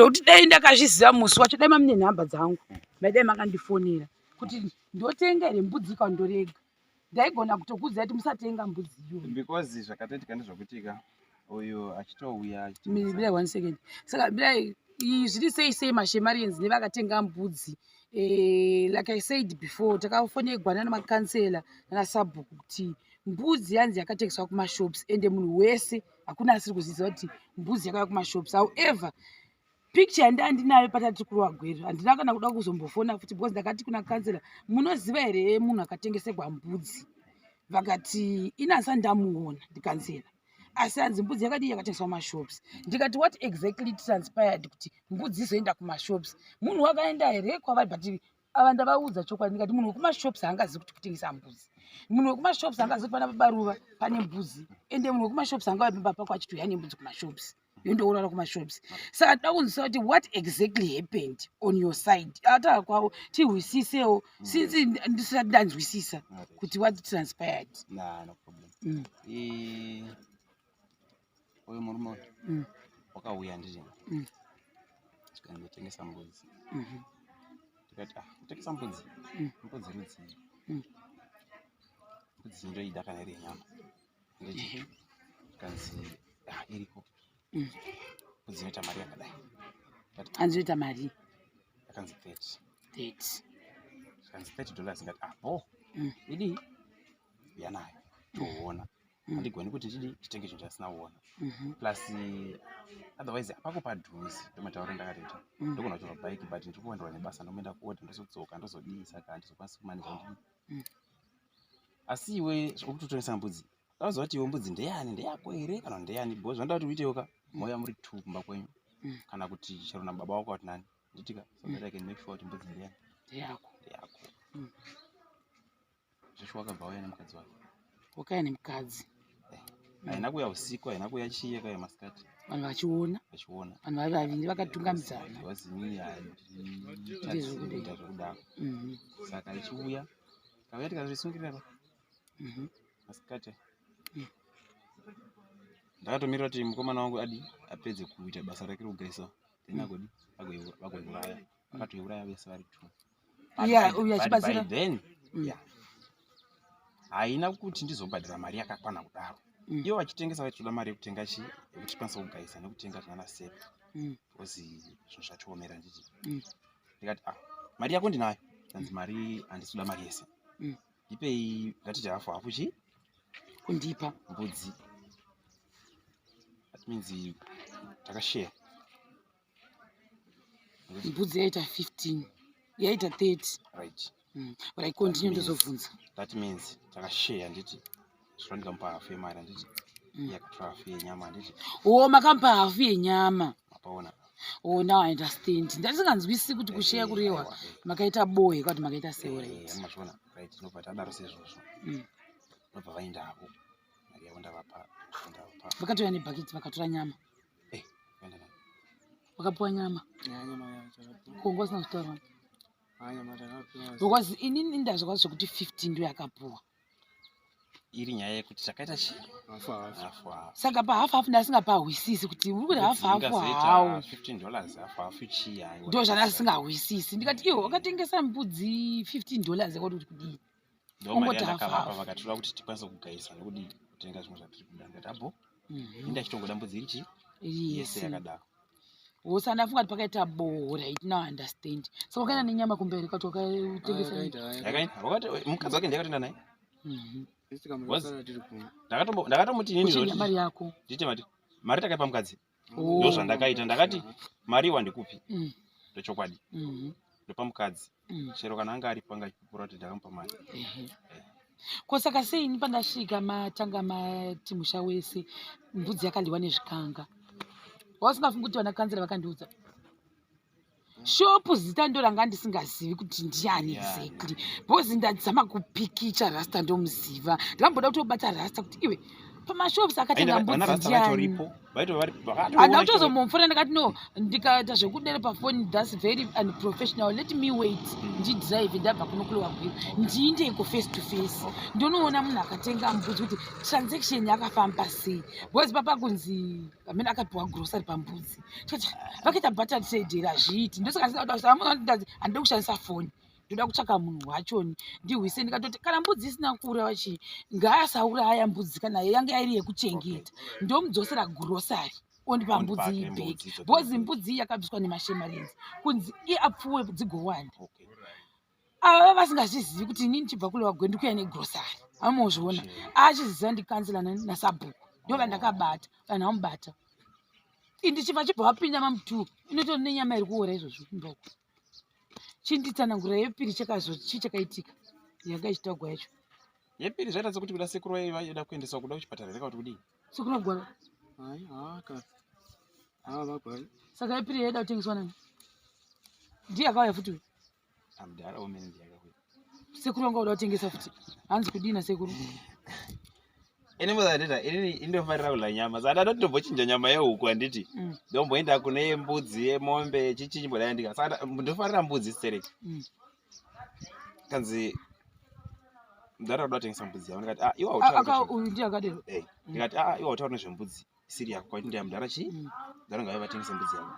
zvokuti dai ndakazviziva musi wacho dai mamune nhamba dzangu maidai makandifonera kuti ndotenga here mbudzi ikandorega ndaigona kutokuudzai kuti musatenga mbudzi iyo because zvakatoitika ndezvokutika uyu achitouya birai 1 second saka birai zviri sei mashemarians nevakatenga mbudzi like I said before takafonegwana namakansela nanasabhuku kuti mbudzi yanzi yakatengeswa kumashops ende munhu wese hakuna asiri kuziva kuti mbudzi yakauya kumashops. However, picture yandandinayo patati kuruwagwero handina kana kuda kuzombofona futi because ndakati kuna kansela munoziva here munhu akatengeserwa mbudzi vakati inasa ndamuona ndikansela asi hanzi mbudzi yakadii yakatengeswa kumashops. Ndikati what exactly transpired kuti mbudzi izoenda kumashops munhu wakaenda here kwavari but ava ndavaudza chokwadi ndikati munhu wekumashops haangazivi kuti kutengesa mbudzi munhu wekumashops haangazivi kuti pana babaruva pane mbudzi ende munhu wekumashops hangauya pamba pako achitouya nembudzi kumashops yondourara kumashops. Saka toda kunzwisisa kuti what exactly happened on your side ata kwavo tihwisisewo since ndisati ndanzwisisa kuti what transpired. No problem. Uyu murume wakauya ndizvo tikandotengesa mbudzi tikati kutengesa mbudzi mbudzi rudzii mbudzi ndoida kana iri nyama nditi kanzi iriko mbudzi inoita mari yakadai anzoita mari yakanzi 30 kanzi $30 ngati apo idi yanayo toona handigoni kuti ndidi chitenge chinhu chasina kuona plus otherwise apako padhuzi ndomataura ndakatoita ndogona kutora bike but ndiri kuendwa nebasa ndomoenda kuota ndozodzoka ndozodii saka handizokwanisi kumanija ndii asi iwe zvokutotongesa mbudzi auziva kuti iwe mbudzi ndeyani ndeyako here kana ndeyani because zvanoda kuti uitewoka mauya muri 2 kumba kwenyu kana kuti chero nababa wako kuti nani nditika so that I can make sure kuti mbudzi ndeyani ndeyako zvesho wakabva wauya nemukadzi wako wakauya nemukadzi haina kuya usiku haina kuya chiye kaya masikati vanhu vachiona vanhu vaviri vakatungamidzana vaziniyaita zvokudaro saka ichiuya kauya tikazvisungirira masikati ndakatomirira kuti mukomana wangu adi apedze kuita basa rake rokugaisa tenagodi vagoiuraya vakatoiuraya vese vari 2 then haina kuti ndizobhadhira mari yakakwana kudaro ivo vachitengesa vachitoda mari yekutenga chi yekuti tikwanisa kugaisa nekutenga zvana sepa because zvinhu zvachiomera nditi ndikati mari yako ndinayo anzi mari handisi mari yese ndipei ngatiti hafu chi kundipa mbudzi that means takashare mbudzi yaita 15 yaita 30 right but I continue ndozobvunza that means takashare nditi zvino ndikamupa hafu yemari handiti yakatora hafu yenyama handiti makamupa hafu yenyama apaona now I understand ndatisinganzwisi kuti kushare kurehwa makaita boye kwati makaita sewo right machona right nobva tadaro sezvozvo nobva vaenda hapo mari yavo ndavapa vakatouya nebhaketi vakatora nyama vakapiwa nyama kongo asina kutaura because inini ndazvakwazi zvokuti 15 ndo yakapuwa iri nyaya yekuti takaita chi saka pahafu ndasingapahwisisi kuti uri kuti hafu hawo $15 hafu chiya ndo zvandasingahwisisi ndikati iwo wakatengesa mbudzi $15 yakati kuti kudii ndomari yakavapa vakatora kuti tikwanise kugaisa nekuti kutenga zvimwe zvatiri kuda ndikati abo indachitongoda mbudzi iri chi yese yakadaro wosa ndafunga kuti pakaita boho right now understand saka ukaenda nenyama kumberi kwati wakatengesa wakati mukadzi wake ndiyakatoenda naye ndakatomuti nini zvoti mari yako nditi mari takaipa mukadzi ndo zvandakaita ndakati mari wandikupi ndochokwadi ndopa mukadzi chero kana anga aripo angachipupura kuti ndakamupa mari kwasaka seini pandasvika matanga mati musha wese mbudzi yakaliwa nezvikanga wasingafungi kuti vanakanzera vakandiudza shopu zita ndo ranga ndisingazivi kuti ndiani exactly because ndadzama kupikicha rasta ndomuziva ndikamboda kutobata rasta kuti iwe pamashops akatenga mbudzi vanarasta ndiani vachoripo andautozombomufona ndikati no ndikaita zvekudere pafoni thats very unprofessional, let me wait ndidrive ndabva kunokuliwa gwiro ndiindeko face to face ndonoona munhu akatenga mbudzi kuti transaction yakafamba sei because papa kunzi amene akapiwa grocery pambudzi vakaita battered trade hazviiti ndosaka handida kushandisa foni ndoda kutsvaka munhu wachoni ndihwise ndikatoti kana mbudzi isina kura vachi ngaasauraya mbudzi kana yange iri yekuchengeta ndomudzosera grocery ondipa mbudzi ibheki bhozi mbudzi yakabviswa nemashemarenzi kunzi apfuwe dzigowanda ava vasingazvizivi kuti inini chibva kulewa gwe ndikuya negrocery amozviona achiziva ndikansela nasabhuku ndova ndakabata vanhu vamubata indichibva chibva wapinda mamutu inotori nenyama iri kuora izvozvo mboko chinditsanangura yepiri chichakaitika yanga ichitagwa yacho yepiri zvaita sekuti kuda sekuru vaida kuendeswa kuda kuchipatara reka kuti kudii sekuru agwara saka yepiri yaida kutengeswa nani ndiye akauya futi amudhara omene ndiyakauya sekuru anga uda kutengesa futi hanzi kudina sekuru ini muzandita inini indofarira kudla nyama saka ndotombochinja nyama yehuku handiti ndomboenda kune yembudzi yemombe chichinjimboda ndika saka ndofarira mbudzi sereki kanzi mudhara kuda kutengesa mbudzi yavo ndikati ndiye akadero ndikati iwa utaura nezvembudzi isiri yako kwaiti ndiya mudhara chii mudhara ngavai vatengese mbudzi yavo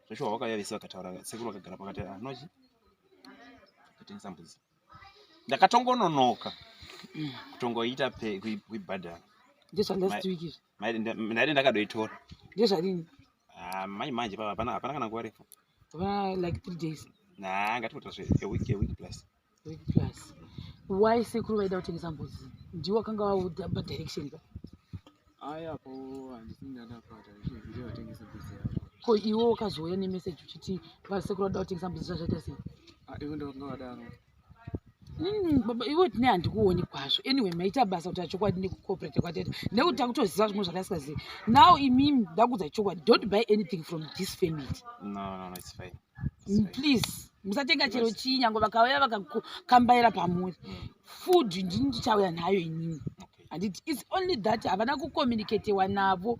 zvoshuwa vakauya vese vakataura sekuru vakagara pakati nochi kutengesa mbudzi ndakatongononoka kutongoita kuibhadhara ndezvandaiti ndakadoitora ndezvadini manje hapana kana nguva refu like 3 days ngatikutira a week plus why sekuru vaida kutengesa mbudzi ndiwo akanga vaupa direction pa ayapo handisindadapata zvichibvire vatengesa mbudzi yavo ko iwo wakazouya nemeseji uchiti vasekuru vada kutengesa mbudzi zvazvaita sei ivo ndovanga vadaro iwe tine handikuoni kwazvo anyway maita basa kuti achokwadi nekucooperate kwateta nekuti takutoziva zvimwe zvakasingazivi now imimi ndakudza chokwadi don't buy anything from this family no it's fine please musatenga chero chii nyange vakauya vakakambaira pamuri food ndini ndichauya nayo inini handiti its only that havana kucommunicatewa navo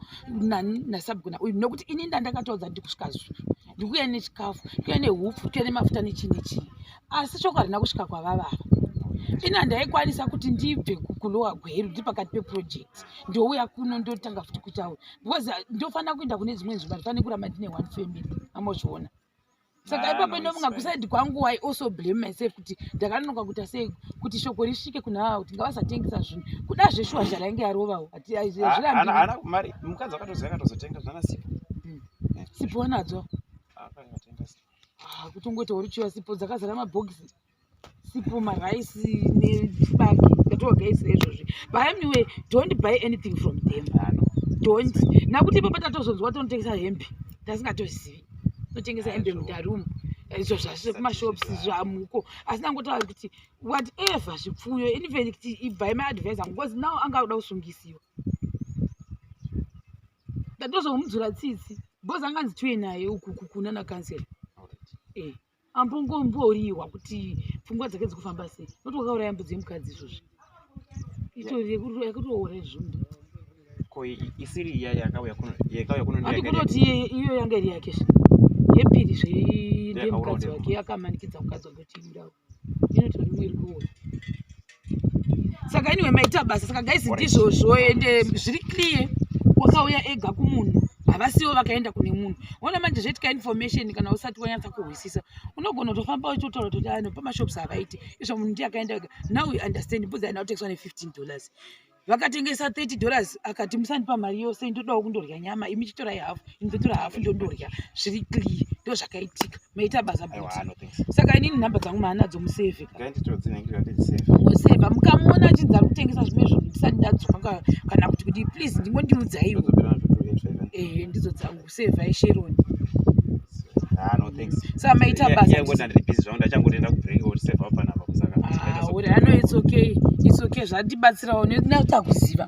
nasabguna uyu nokuti ini ndandakataudza ndikusvika zviro ndikuya nechikafu ndikuya nehupfu ndikuya nemafuta nechii nechii asi shoko harina kusvika kwavavava ini handaikwanisa kuti ndibve kulowa gweru ndi pakati peproject ndouya kuno ndotanga futi kutaura because ndofanira kuenda kune dzimwe nzvimbo handifani kuramba ndine one family amozviona saka ipapo ndomunga kusaidi kwangu I also blame myself kuti ndakanonoka kuita sei kuti shoko risvike kuna ava kuti ngavasatengesa zvinhu kuda zveshuwa zvarainge yarovawo hana mari mukadzi akatoziva akatozotenga zvana sipo sipo wanadzo kutongoti urichiwa sipo dzakazara mabhokisi sipo maraisi nechibagi ngatogaisira izvozvi but anyway don't buy anything from them don't nakuti ipapo tatozonzwa tonotengesa hembe tasingatozivi totengesa hembe mudarumu izvo zvasvise kumashops zvamuko asi nangotaura kuti whatever zvipfuyo even kuti ibvai maadvisor because now anga uda kusungisiwa ndatozomudzura tsitsi because anganzi tuye naye uku kuna nakansela ambongomboriwa kuti pfungwa dzake dzikufamba sei noti wakauraya mbudzi yemukadzi izvozvi itoyekutoora izvombi ko isiri iya yakauya kuno ati kutoti iyo yanga iri yake yepiri zvendemukadzi wake yakamanikidza mukadzi wake kuti indau inotori rimwe iri kuona saka anyway maita basa saka gaisi ndizvozvo ende zviri clear wakauya ega kumunhu havasiwo vakaenda kune munhu ona manje zvetika information kana usati wanyatsa kuhwisisa unogona kutofamba uchotaura kuti ano pamashops havaiti izvo munhu ndiye akaenda ega now we understand mbudzi aina kutengeswa ne$15 vakatengesa $30 akati musandipa mari yose ndodawo kundorya nyama imi chitorai hafu indotora hafu ndondorya zviri clear ndo zvakaitika maita basa bhuti saka inini nhamba dzangu maanadzo musevhe musevha mukamuona achinzi ari kutengesa zvimwezvo ndisati ndadzoka kana kuti please ndingondiudzaiwo ndidzo dzangu sevha isheroni saka maita basa it's okay zvatibatsirawo nekuti akuziva